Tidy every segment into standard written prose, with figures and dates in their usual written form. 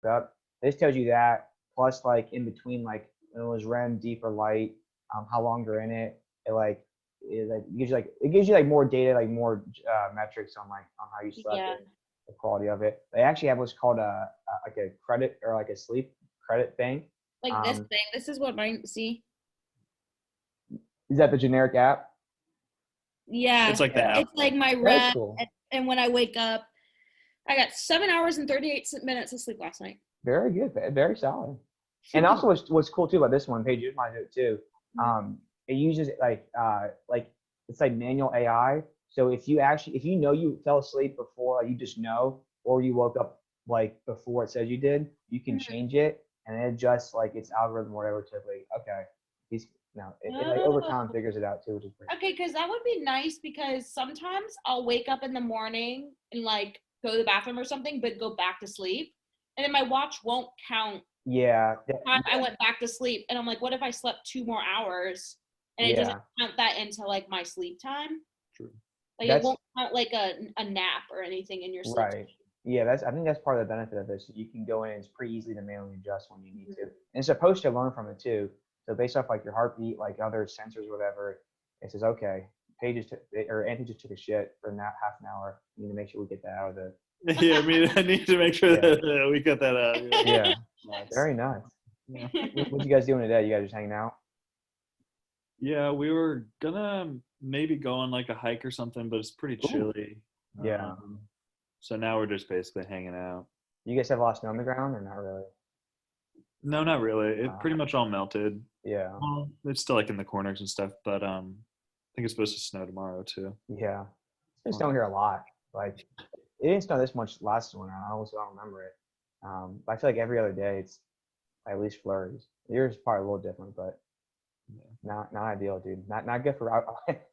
woke up. This tells you that, plus like in between, like when it was REM, deep or light, how long you're in it. It gives you like more data, like more metrics on like on how you slept Yeah. and the quality of it. They actually have what's called like a credit or like a sleep credit bank. Like this thing. This is what mine. See. Is that the generic app? Yeah. It's like the Yeah. app. It's like my That's REM, cool. and when I wake up, I got 7 hours and 38 minutes of sleep last night. Very good, very solid. And also, what's cool too about this one page, here's my note too. It uses like it's like manual AI. So if you know you fell asleep before, like you just know, or you woke up like before it says you did, you can change it and it adjusts like its algorithm or whatever to like, okay, he's no, it like over time figures it out too, which is great. Okay, because that would be nice because sometimes I'll wake up in the morning and like go to the bathroom or something, but go back to sleep. And then my watch won't count Yeah. the time I went back to sleep. And I'm like, what if I slept 2 more hours and it doesn't count that into like my sleep time? True. Like it won't count like a nap or anything in your sleep Right. time. Yeah, I think that's part of the benefit of this. You can go in, it's pretty easy to manually adjust when you need to. And it's supposed to learn from it too. So based off like your heartbeat, like other sensors, whatever, it says, okay, Anthony just took a shit for half an hour. We need to make sure we get that out of the. Yeah, I need to make sure that we get that out. Yeah. Nice. Very nice. Yeah. What you guys doing today? You guys just hanging out? Yeah, we were gonna maybe go on like a hike or something, but it's pretty chilly. Yeah. So now we're just basically hanging out. You guys have a lot of snow on the ground or not really? No, not really. It pretty much all melted. Yeah. Well, it's still like in the corners and stuff, but I think it's supposed to snow tomorrow too. Yeah. It's been snowing here a lot. Like it didn't snow this much last winter. I also don't remember it. But I feel like every other day it's at least flurries. Yours is probably a little different, but not ideal, dude. Not good for. I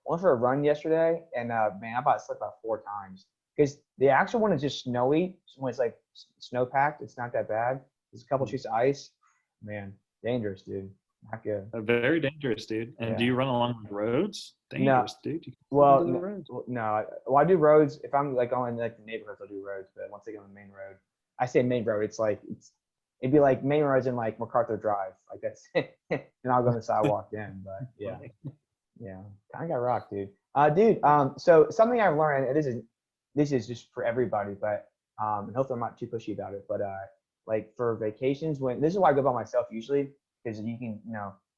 went for a run yesterday, and man, I about slipped about 4 times because the actual one is just snowy. When it's like snow packed, it's not that bad. There's a couple sheets of ice. Man, dangerous, dude. Not good. Very dangerous, dude. And do you run along the roads? Dangerous, dude. Well, no. Well, I do roads. If I'm like going like the neighborhoods, I'll do roads. But once I get on the main road, I say main road. It'd be like main roads in like MacArthur Drive. Like that's, and I'll go on the sidewalk then. But yeah, kind of got rocked, dude. So something I've learned, and this is just for everybody, but and hopefully I'm not too pushy about it. But like for vacations, this is why I go by myself usually, because you can,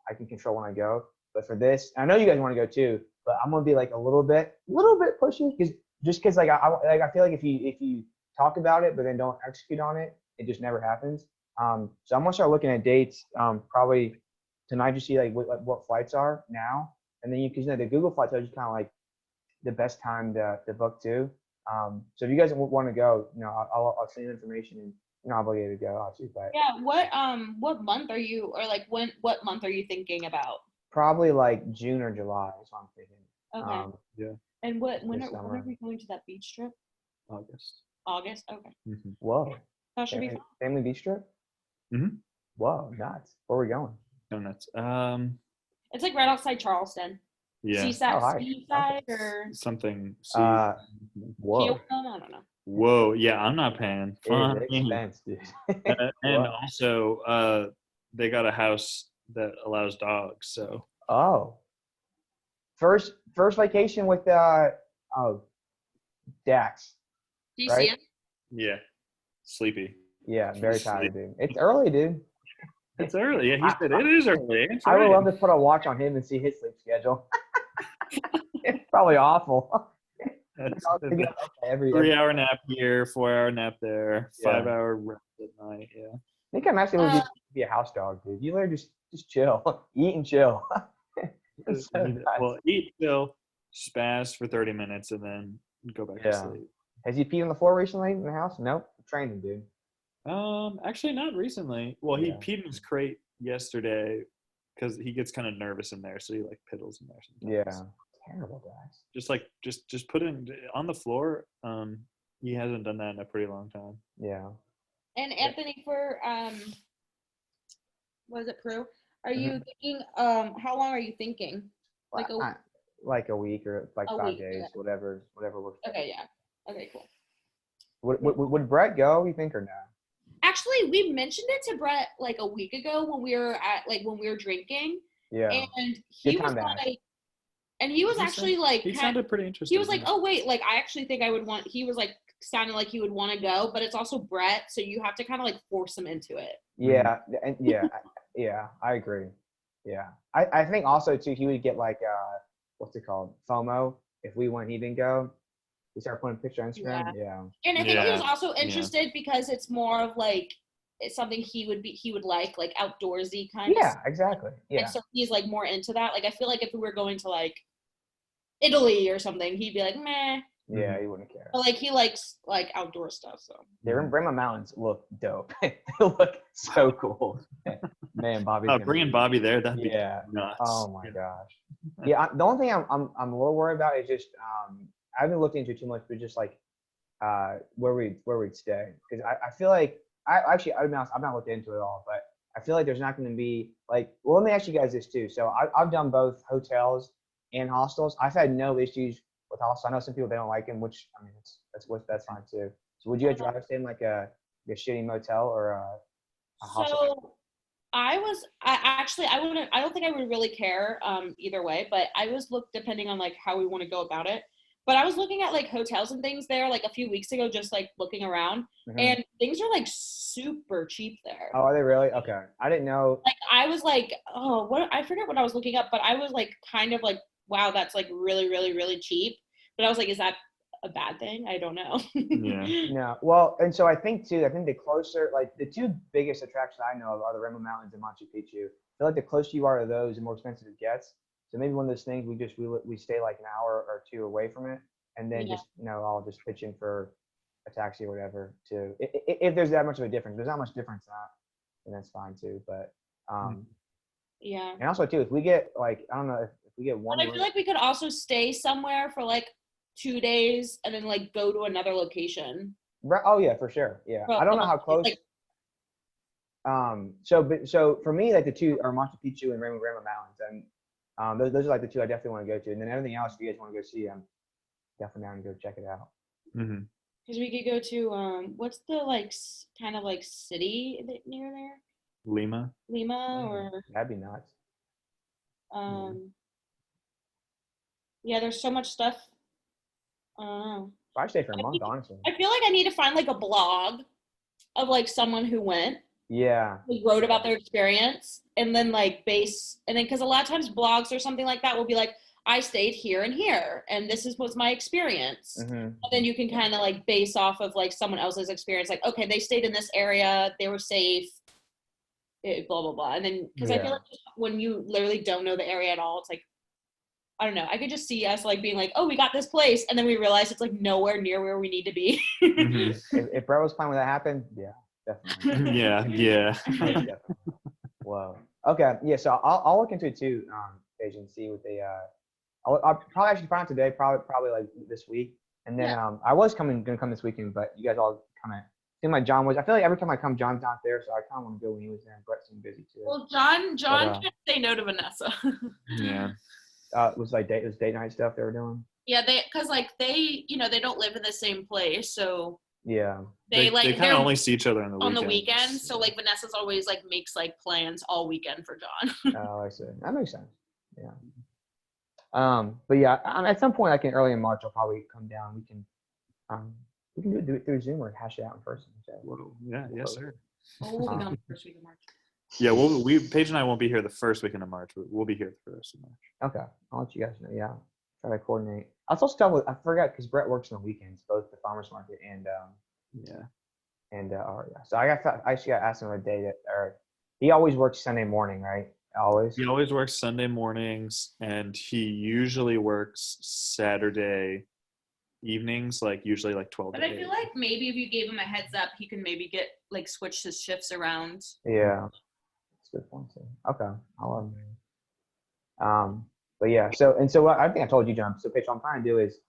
I can control when I go. But for this, I know you guys want to go too, but I'm gonna be like a little bit pushy, because like I feel like if you talk about it but then don't execute on it, it just never happens. So I'm gonna start looking at dates probably tonight to see like what flights are now, and then because the Google flights are just kind of like the best time to book too. So if you guys want to go, I'll send you information and you're not obligated to go, obviously. But yeah, what month are you, or like what month are you thinking about? Probably like June or July is what I'm thinking. Okay. Yeah. And when are we going to that beach trip? August. August. Okay. Mm-hmm. Whoa. That should be fun. Family beach trip? Mm-hmm. Whoa, nuts. Where are we going? No nuts. It's like right outside Charleston. Yeah. Seaside or something. Whoa. I don't know. Whoa. Yeah, I'm not paying. It's expense, dude. And also, they got a house that allows dogs. So. Oh. First vacation with Dax. Do you see him? Yeah. Sleepy. Yeah, very tired, dude. It's early, dude. It's early. Yeah, he said it is early. I would love to put a watch on him and see his sleep schedule. It's probably awful. Every 3-hour nap here, 4-hour nap there, 5-hour rest at night. Yeah. I think I'm actually going to be a house dog, dude. You learn just chill, eat and chill. Well, eat, chill, spaz for 30 minutes, and then go back to sleep. Has he peed on the floor recently in the house? Nope. Trained him, dude. Actually, not recently. Well, he peed in his crate yesterday because he gets kind of nervous in there, so he like piddles in there sometimes. Yeah. Terrible, guys. Just put it on the floor. He hasn't done that in a pretty long time. Yeah. And Anthony, for was it Peru? Are you thinking? How long are you thinking? Like a week or like 5 days, whatever works. Okay, yeah. Okay, cool. Would Brett go? You think or no? Actually, actually, we mentioned it to Brett like a week ago when we were drinking, Yeah. and Good he was time to ask. like, and he was actually like, He sounded pretty interested. he was like, oh wait, like I actually think I would want. He was like sounding like he would want to go, but it's also Brett, so you have to kind of like force him into it. Yeah, and yeah, I agree. Yeah, I think also too he would get like what's it called, FOMO, if we went he didn't go. We start putting a picture on Instagram. Yeah. And I think he was Yeah. also interested because it's more of like it's something he would like outdoorsy kind of Yeah, stuff. exactly. Yeah. And so he's like more into that. Like I feel like if we were going to like Italy or something, he'd be like, meh. Yeah, he wouldn't care. But like he likes like outdoor stuff, so The Rima Mountains look dope. They look so cool. Man, Bobby's gonna bringing be- Bobby there, that'd be Yeah. nuts. Oh my gosh. Yeah, the only thing I'm a little worried about is just I haven't looked into it too much, but just like where we'd stay, because I feel like I'll be honest, I've not looked into it at all, but I feel like there's not going to be like, well, let me ask you guys this too. So I've done both hotels and hostels. I've had no issues with hostels. I know some people they don't like them, which I mean that's fine too. So would you guys rather stay in like a shitty motel or a hostel? So I don't think I would really care either way, but I was depending on like how we want to go about it. But I was looking at like hotels and things there like a few weeks ago, just like looking around, and things are like super cheap there. Oh, are they really? Okay, I didn't know. Like I was like, oh, what? I forget what I was looking up, but I was like kind of like, wow, that's like really, really, really cheap. But I was like, is that a bad thing? I don't know. Yeah. No, well, and so I think the closer, like the two biggest attractions I know of are the Rainbow Mountains and Machu Picchu. I feel like the closer you are to those, the more expensive it gets. So maybe one of those things we stay like an hour or two away from it, and then just I'll just pitch in for a taxi or whatever to if there's that much of a difference. There's not much difference then that's fine too. But yeah. and also too, if we get like I don't know if we get one. But I feel like we could also stay somewhere for like 2 days and then like go to another location. Oh yeah, for sure. Yeah, Well, I don't know how close. like- So for me, like the two are Machu Picchu and Rainbow Mountains, and those are like the two I definitely want to go to. And then everything else, if you guys want to go see, I'm definitely down to go check it out. Because we could go to what's the like kind of like city near there? Lima or That'd be nuts. yeah, there's so much stuff. I don't know. I'd stay for a month, honestly. I feel like I need to find like a blog of like someone who went. Yeah. Who wrote about their experience and then like because a lot of times blogs or something like that will be like, I stayed here and here and this was my experience. And then you can kind of like base off of like someone else's experience, like, okay, they stayed in this area, they were safe, blah blah blah. And then because I feel like when you literally don't know the area at all, it's like, I don't know, I could just see us like being like, oh, we got this place, and then we realize it's like nowhere near where we need to be. If Brett was fine when that happened, definitely. yeah. Whoa. Okay. Yeah. So I'll look into it too, Paige, and see what they. I'll probably actually find out today. Probably like this week. And then I was gonna come this weekend, but you guys all kind of seem like John was. I feel like every time I come, John's not there, so I kind of want to go when he was there. And Brett seemed busy too. Well, John can't say no to Vanessa. Yeah. It was date night stuff they were doing. Yeah, because they don't live in the same place, so yeah. They kind of only see each other on the weekend. So like Vanessa's always like makes like plans all weekend for John. Oh, I see. That makes sense. Yeah. But yeah, at some point, like in early in March, I'll probably come down. We can do it through Zoom or hash it out in person. So. Yeah. Yes, sir. Oh, we'll be gone the first week of March. Yeah, Paige and I won't be here the first weekend of March. We'll be here for the rest of March. Okay, I'll let you guys know. Yeah, try to coordinate. I was also done with. I forgot because Brett works on the weekends, both the farmers market and So I actually got asked him a day or he always works Sunday morning, right? Always. He always works Sunday mornings, and he usually works Saturday evenings, like usually like 12 But to I 8. feel like maybe if you gave him a heads up, he can maybe get like switch his shifts around. Yeah, that's a good point too. Okay, I'll but yeah, so what I think I told you, John. So, Paige, what I'm trying to do is,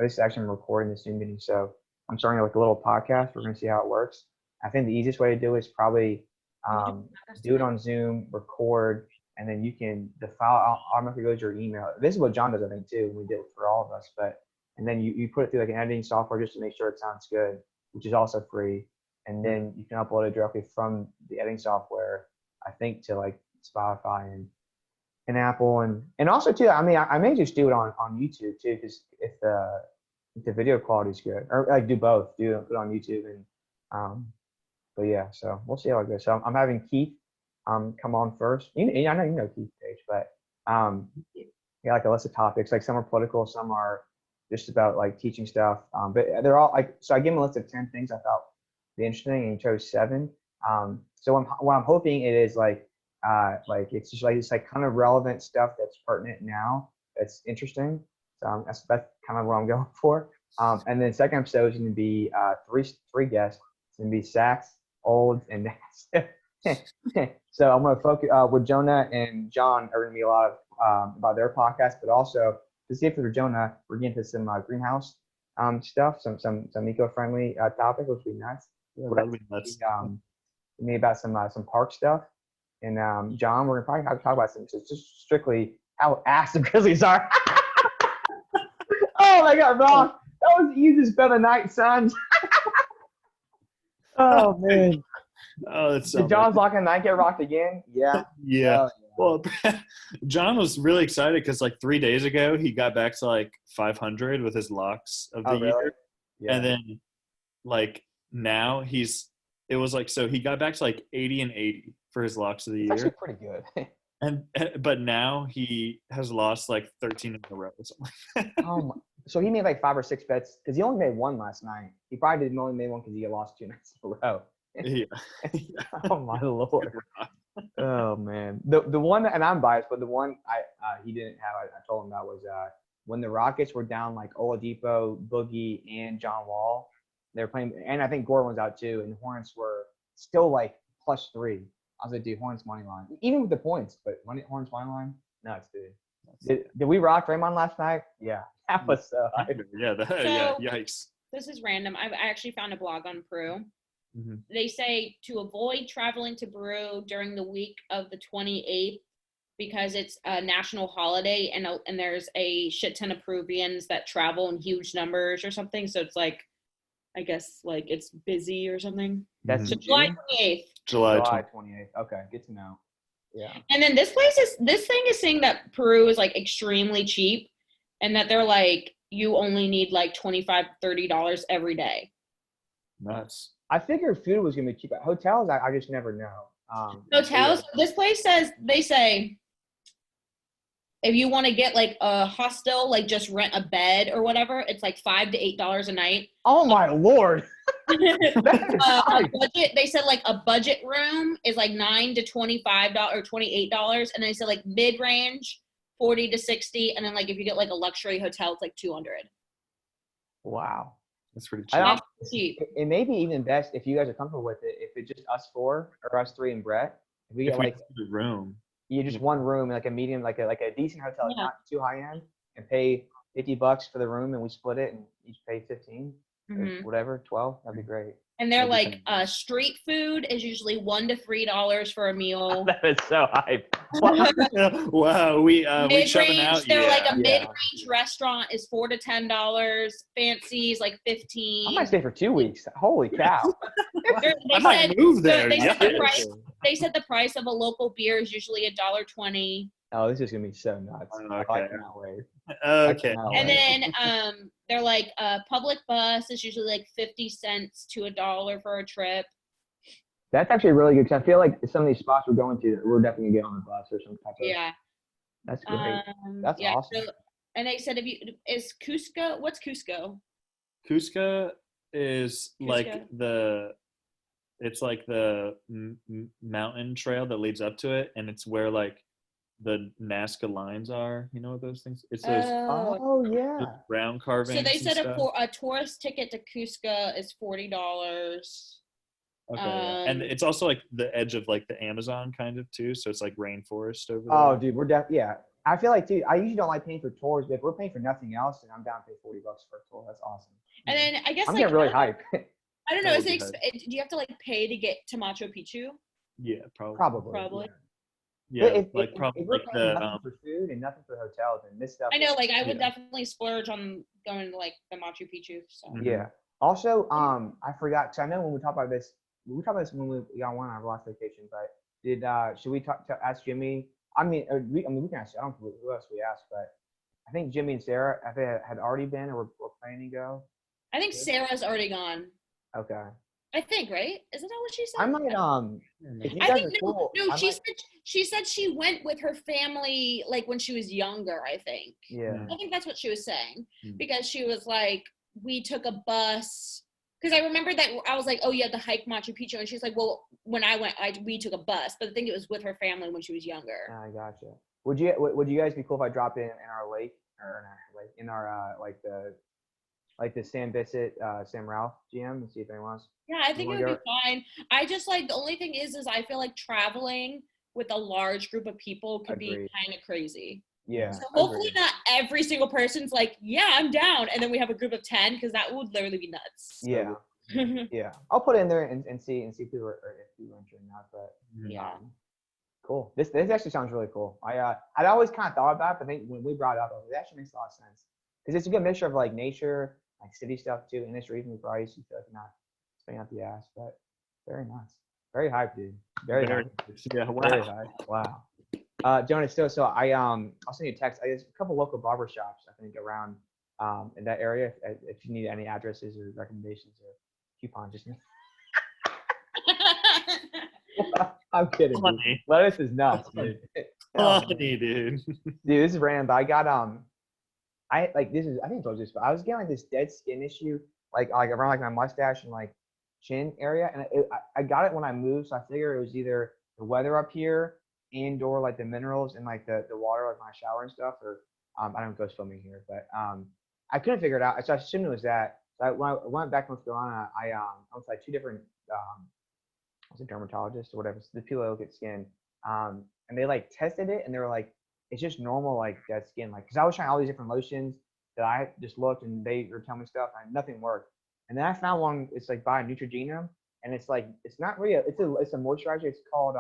this is actually I'm recording this Zoom meeting, so I'm starting like a little podcast. We're gonna see how it works. I think the easiest way to do it is probably do it on Zoom, record, and then the file automatically goes to your email. This is what John does, I think, too. We did it for all of us, and then you put it through like an editing software just to make sure it sounds good, which is also free. and then you can upload it directly from the editing software, I think, to like Spotify and Apple, and also too. I mean, I may just do it on YouTube too, because if the video quality is good, or like do both, do it on YouTube and but yeah. So we'll see how it goes. So I'm having Keith come on first. I know you know Keith Page, but yeah, like a list of topics. Like some are political, some are just about like teaching stuff. But they're all like, so I gave him a list of 10 things I thought be interesting, and he chose 7. So what I'm hoping it is like it's just like, it's like kind of relevant stuff that's pertinent now, that's interesting. So that's kind of what I'm going for. And then second episode is going to be three guests. It's going to be Sax, Old, and Nats. So I'm going to focus with Jonah and John are going to be a lot of about their podcast, but also specifically for Jonah, we're getting into some greenhouse stuff, some eco-friendly topic, which would be nuts. Yeah, that'd be nuts. Maybe about some park stuff. And John, we're gonna probably talk about some just strictly how ass the Grizzlies are. Oh my God, Ross, that was you just spent the night, son. Oh man. Oh, that's so. Did John's Lock and Night get rocked again? Yeah. Yeah. Well, John was really excited because like 3 days ago he got back to like 500 with his locks of the year, and then like now it was like, so he got back to like 80 and 80 for his locks of the year. Actually pretty good. But now he has lost like 13 in a row or something. Oh my. So he made like 5 or 6 bets because he only made one last night. He probably didn't only made one because he lost 2 nights in a row. Yeah. Oh my Lord. Oh man. The one, and I'm biased, but the one he didn't have, I told him that was when the Rockets were down like Oladipo, Boogie, and John Wall. They were playing, and I think Gordon was out too, and the Hornets were still like +3. I was like, dude, Hornets money line, even with the points, but Hornets money line, nuts, dude. Did we rock Draymond last night? Yeah, that was so hype. Yeah, yeah, yikes. This is random. I actually found a blog on Peru. Mm-hmm. They say to avoid traveling to Peru during the week of the 28th because it's a national holiday, and there's a shit ton of Peruvians that travel in huge numbers or something. So it's like, I guess like it's busy or something. That's so July 28th. July 28th. Okay, good to know. Yeah. And then this thing is saying that Peru is like extremely cheap, and that they're like, you only need like $25-$30 every day. Nuts. I figured food was gonna be cheap. Hotels, I just never know. Hotels. This place they say if you want to get like a hostel, like just rent a bed or whatever, it's like $5 to $8 a night. Oh my Lord. A budget, they said like a budget room is like $9 to $25 or $28, and they said like mid range $40 to $60, and then like if you get like a luxury hotel, it's like $200. Wow, that's pretty cheap. Cheap. It may be even best if you guys are comfortable with it. If it's just us 4 or us 3 and Brett, if we get like the room, you just one room, like a medium, like a decent hotel, not too high end, and pay $50 for the room, and we split it and each pay 15. Or whatever, 12, that'd be great. And they're like, street food is usually $1 to $3 for a meal. That is so hype. Wow, we shoving out. They're like a mid-range restaurant is $4 to $10. Fancy's like $15. I might stay for 2 weeks. Holy cow! I might move there. They said the price of a local beer is usually $1.20. Oh, this is gonna be so nuts. Okay. I cannot wait. Okay. And then they're like a public bus is usually like 50 cents to $1 for a trip. That's actually really good because I feel like some of these spots we're going to, we're definitely gonna get on the bus or some type of. Yeah. That's great. That's awesome. So, and they said is Cusco? What's Cusco? Cusco is like it's like the mountain trail that leads up to it, and it's where like the Nazca lines are. You know what those things? It's those. Oh yeah. Round carvings. So they said a tourist ticket to Cusco is $40. Okay. And it's also like the edge of like the Amazon kind of too, so it's like rainforest over there. Oh, dude, yeah. I feel like, dude, I usually don't like paying for tours, but if we're paying for nothing else, then I'm down to pay $40 for a tour. That's awesome. And then I guess I'm getting really hyped. I don't know. Do you have to like pay to get to Machu Picchu? Yeah, probably. Probably. Yeah, if we're paying nothing for food and nothing for hotels and this stuff. I know, like I would definitely splurge on going to like the Machu Picchu. So. Yeah. Also, I forgot because I know when we talked about this, we talked about this when we got one on our last vacation. But should we ask Jimmy? I mean, we can ask. I don't know who else we asked, but I think Jimmy and Sarah, if they had already been or were planning to go. I think Sarah's already gone. Okay. I think, right? Isn't that what she said? I might if you I guys think are cool. no. She said she went with her family like when she was younger. I think. Yeah. I think that's what she was saying Mm. because she was like, we took a bus. Because I remember that I was like, oh, you had to hike Machu Picchu, and she's like, well, when I went, we took a bus, but I think it was with her family when she was younger. I gotcha. Would you guys be cool if I dropped in our lake or in our like the Sam Bissett, Sam Ralph GM and see if anyone else? Yeah, I think it would be fine. I just like the only thing is I feel like traveling with a large group of people could be kind of crazy. Yeah. So hopefully not every single person's like, yeah, I'm down, and then we have a group of 10 because that would literally be nuts. Yeah. Yeah. I'll put it in there and see if people are interested or not. But yeah. Cool. This actually sounds really cool. I'd always kind of thought about it, but I think when we brought it up, it actually makes a lot of sense because it's a good mixture of like nature, like city stuff too, and it's reasonably priced. You feel like you're not spending out the ass, but very nice. Very hype, dude. Very hype. Yeah. Wow. Very hype. Wow. Jonas, so I'll send you a text. There's a couple local barber shops I think around in that area. If you need any addresses or recommendations or coupons, just I'm kidding. Dude. Lettuce is nuts, dude. Funny, dude. Dude, this is random. But I got I think I told you this, but I was getting like this dead skin issue, like around like my mustache and like chin area, and I got it when I moved, so I figured it was either the weather up here and or like the minerals and like the water, like my shower and stuff, or I don't go swimming here, but I couldn't figure it out, so I assumed it was that. So when I went back to North Carolina, I was like 2 different I was a dermatologist or whatever, the people that look at skin, and they like tested it and they were like, it's just normal like dead skin, like because I was trying all these different lotions that I just looked and they were telling me stuff and nothing worked, and then I found one. It's like by Neutrogena, and it's like it's not really it's a moisturizer. It's called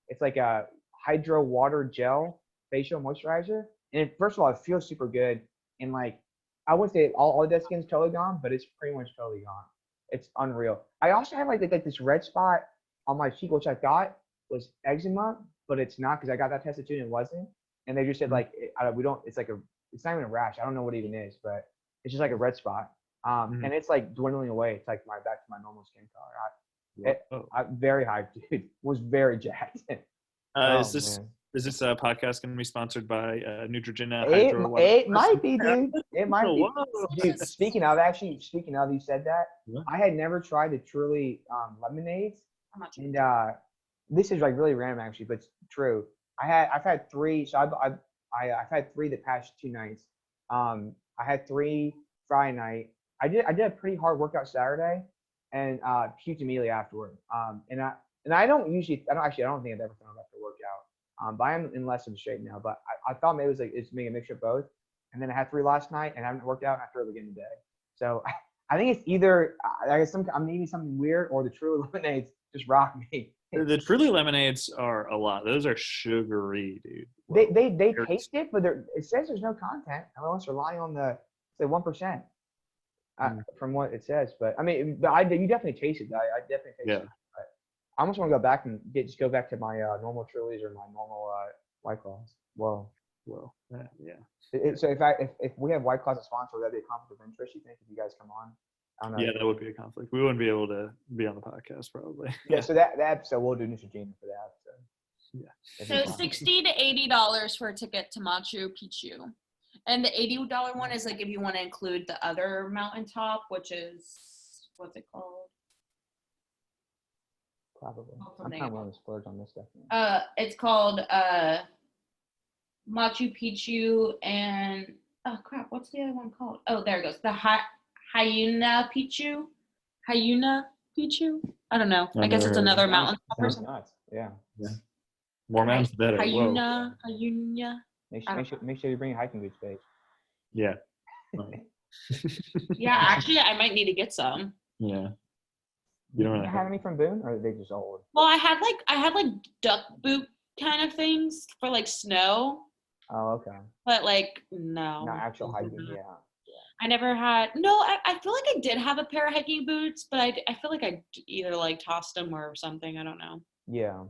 it's like a hydro water gel facial moisturizer, and first of all it feels super good, and like I wouldn't say all dead skin's totally gone, but it's pretty much totally gone. It's unreal. I also have like this red spot on my cheek, which I thought was eczema, but it's not because I got that tested too and it wasn't. And they just said like it's not even a rash. I don't know what it even is, but it's just like a red spot. And it's like dwindling away. It's like back to my normal skin color. I'm very hyped, dude. Was very jacked. Is this podcast going to be sponsored by Neutrogena? It might be, dude. It might be. Dude, speaking of, you said that. What? I had never tried the Truly lemonades, and this is like really random actually, but it's true. I've had 3. So I've had 3 the past 2 nights. I had 3 Friday night. I did a pretty hard workout Saturday, and puked immediately afterward. And I don't think I've ever thrown up after a workout. But I'm in less of shape now. But I thought maybe it's maybe a mixture of both. And then I had 3 last night, and I haven't worked out after it again today. So I think it's either I'm eating something weird, or the Truly lemonades just rock me. The Truly lemonades are a lot. Those are sugary, dude. They taste it, but it says there's no content unless you're relying on the 1%. From what it says, but I mean, you definitely taste it. I definitely taste it. But I almost want to go back and go back to my normal Trulies or my normal White Claws. Whoa. Yeah. So if we have White Claws as a sponsor, would that be a conflict of interest? You think if you guys come on? I don't know. Yeah, that would be a conflict. We wouldn't be able to be on the podcast probably. Yeah. So that episode we'll do Neutrogena for that episode. Yeah. So $60 to $80 for a ticket to Machu Picchu. And the $80 one is like if you want to include the other mountaintop, which is, what's it called? Probably. I'm kind of willing to splurge on this stuff. It's called Machu Picchu and, oh crap, what's the other one called? Oh, there it goes. The Huyana Picchu? I don't know. I guess it's another mountain. Yeah. More mountains, the better. Huyana. Make sure you bring a hiking boots, babe. Yeah. Yeah, actually, I might need to get some. Yeah. You don't have any from Boone, or are they just old? Well, I had like duck boot kind of things for like snow. Oh, okay. But like no. Not actual hiking, yeah. I never had. No, I feel like I did have a pair of hiking boots, but I feel like I either like tossed them or something. I don't know. Yeah.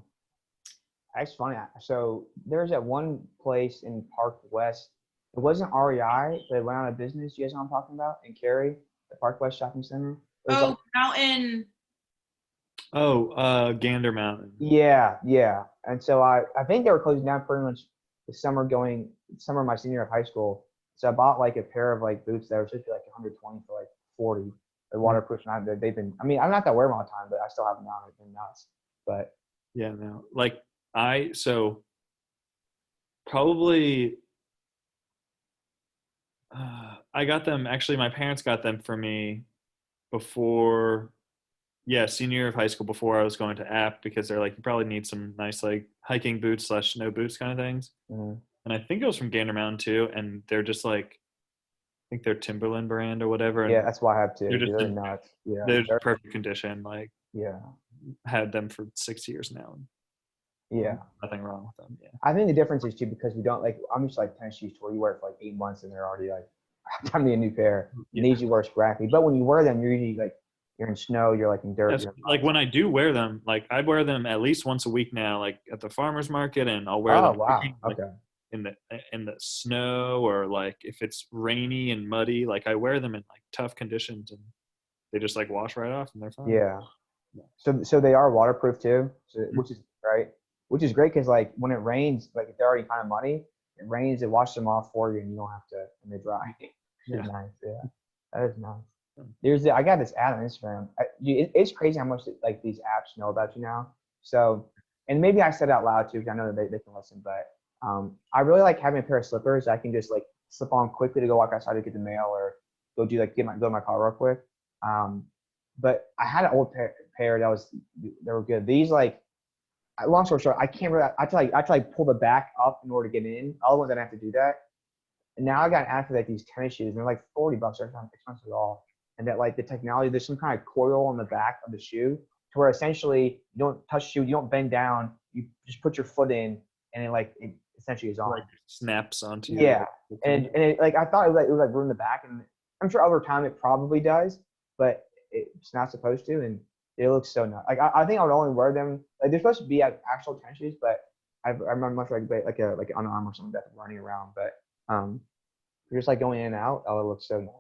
That's funny. So there's that one place in Park West. It wasn't REI, but it went out of business. You guys know what I'm talking about? In Cary, the Park West Shopping Center. It was Oh, like, Mountain. Oh, Gander Mountain. yeah, yeah. And so I think they were closing down pretty much the summer of my senior year of high school. So I bought like a pair of like boots that were supposed to be like 120 for like 40. They're waterproof. And they've been, I mean, I'm not that wear them all the time, but I still have them now. They've been nuts. But yeah, no, like so probably I got them, actually my parents got them for me before, senior year of high school, before I was going to App, because they're like, you probably need some nice like hiking boots / snow boots kind of things. mm-hmm. And I think it was from Gander Mountain too, and they're just like, I think they're Timberland brand or whatever. Yeah, that's why I have two. They're just nuts. Yeah, they're just perfect condition. Like, yeah, had them for 6 years now. yeah. Nothing wrong with them. Yeah. I think the difference is too because we don't like. I'm just like tennis shoes to where you wear it for like 8 months and they're already like time to get a new pair. Yeah. And these you wear scrappy, but when you wear them, you're usually like you're in snow, you're like in dirt. Yes, like when I do wear them, like I wear them at least once a week now, like at the farmer's market, and I'll wear them. Wow. Like, Okay. in the snow, or like if it's rainy and muddy, like I wear them in like tough conditions, and they just like wash right off and they're fine. Yeah. So they are waterproof too, Mm-hmm. which is right, which is great because like when it rains, like if they're already kind of muddy, it rains, it washes them off for you, and you don't have to, and they dry. Yeah. Nice. Yeah, that is nice. I got this ad on Instagram. It's crazy how much like these apps know about you now. So, and maybe I said it out loud too, because I know that they can listen. But I really like having a pair of slippers I can just like slip on quickly to go walk outside to get the mail or go go to my car real quick. But I had an old pair they were good. These like, long story short, I can't really. I had to like pull the back up in order to get in. All the ones I didn't have to do that. And now I got an ad for like these tennis shoes, and they're like $40. They're not expensive at all. And that like the technology, there's some kind of coil on the back of the shoe to where essentially you don't touch the shoe, you don't bend down, you just put your foot in, and it essentially is on. Like snaps onto you. Yeah, and it, like I thought it would like ruin the back, and I'm sure over time it probably does, but it's not supposed to, and it looks so nice. Like I think I would only wear them. Like they're supposed to be like actual tennis shoes, but I remember much like an Under Armour or something that running around, but you're just like going in and out. Oh, it looks so nice.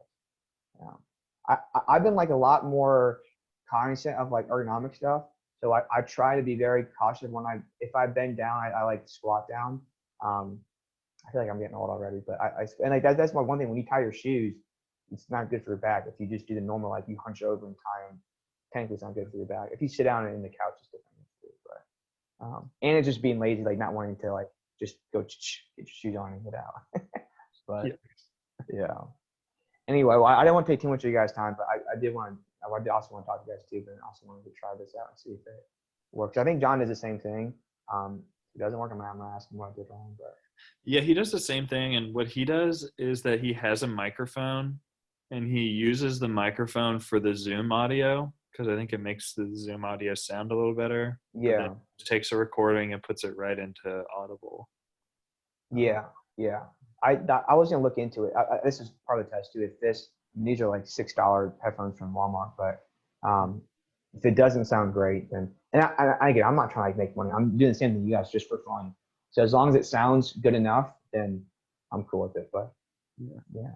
I've been like a lot more cognizant of like ergonomic stuff. So I try to be very cautious if I bend down, I like squat down. I feel like I'm getting old already, but and like that's my one thing. When you tie your shoes, it's not good for your back. If you just do the normal, like you hunch over and tie them, technically it's not good for your back. If you sit down in the couch, it's different. But and it's just being lazy, like not wanting to like just go get your shoes on and get out. But yeah. Anyway, well, I don't want to take too much of you guys' time, but I also want to talk to you guys too, but I also wanted to try this out and see if it works. I think John does the same thing. If it doesn't work, I'm gonna ask him what I did wrong. But yeah, he does the same thing, and what he does is that he has a microphone, and he uses the microphone for the Zoom audio because I think it makes the Zoom audio sound a little better. Yeah. It takes a recording and puts it right into Audible. Yeah. I was gonna look into it. This is part of the test too. These are like $6 headphones from Walmart, but if it doesn't sound great, then again, I'm not trying to like make money. I'm doing the same thing you guys just for fun. So as long as it sounds good enough, then I'm cool with it. But yeah,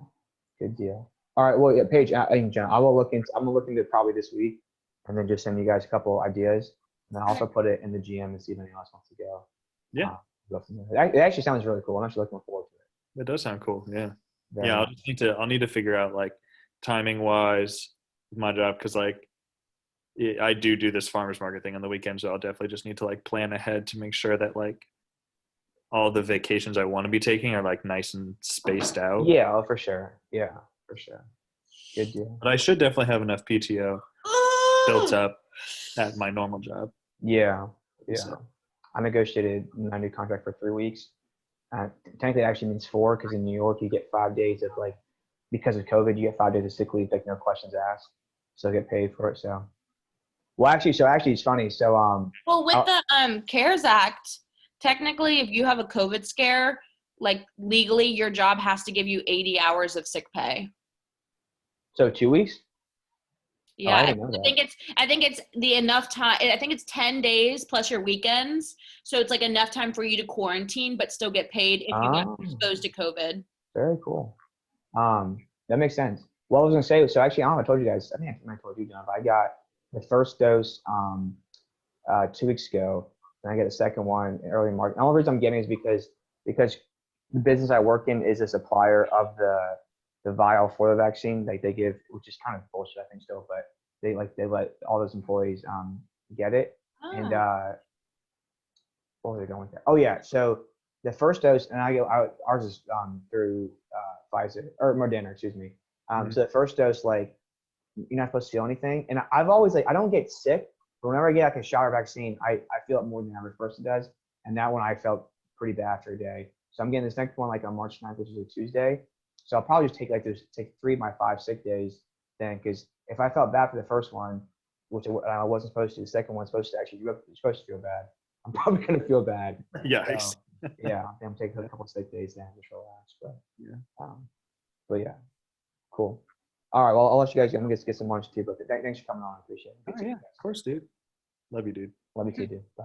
good deal. All right, well, yeah, Paige, I'm gonna look into it probably this week, and then just send you guys a couple ideas, and then also put it in the GM and see if anyone else wants to go. Yeah, it actually sounds really cool. I'm actually looking forward to it. It does sound cool. Yeah. Very yeah, nice. I'll need to figure out like timing wise with my job, because like I do this farmers market thing on the weekends, so I'll definitely just need to like plan ahead to make sure that like all the vacations I want to be taking are like nice and spaced out. Yeah, for sure. Yeah, for sure. Good deal. But I should definitely have enough PTO built up at my normal job. Yeah. So. I negotiated my new contract for 3 weeks. Technically, it actually means 4 because in New York you get 5 days of like, because of COVID, you get 5 days of sick leave, like no questions asked, so I get paid for it. So, actually, it's funny. So, well, with the CARES Act, technically, if you have a COVID scare, like legally, your job has to give you 80 hours of sick pay. So 2 weeks? Oh, Yeah, I I didn't know that. think it's the enough time. I think it's 10 days plus your weekends. So it's like enough time for you to quarantine but still get paid if you got Oh, exposed to COVID. very cool. That makes sense. Well, I was gonna say, so actually, I don't know, I told you guys, I think I told you, John, but I got the first dose 2 weeks ago, and I get the second one in early March. The only reason I'm getting it is because the business I work in is a supplier of the vial for the vaccine. Like they give, which is kind of bullshit, I think still, but they let all those employees get it. And Oh. what was I going with that? Oh yeah, so the first dose, and ours is through Pfizer or Moderna, excuse me. So the first dose, like you're not supposed to feel anything, and I've always I don't get sick, but whenever I get like a shot or vaccine, I feel it more than the average person does, and that one I felt pretty bad for a day. So I'm getting this next one like on March 9th, which is a Tuesday. So I'll probably just take 3 of my 5 sick days then, because if I felt bad for the first one, which I wasn't supposed to, the second one's supposed to actually you're supposed to feel bad. I'm probably gonna feel bad. Yikes. So, yeah, I'm taking a couple sick days then, just relax. Yeah. But yeah, cool. All right, well, I'll let you guys go. I'm gonna get some lunch too. But thanks for coming on. I appreciate it. Oh, yeah, of course, dude. Love you, dude. Love you too, dude. Bye.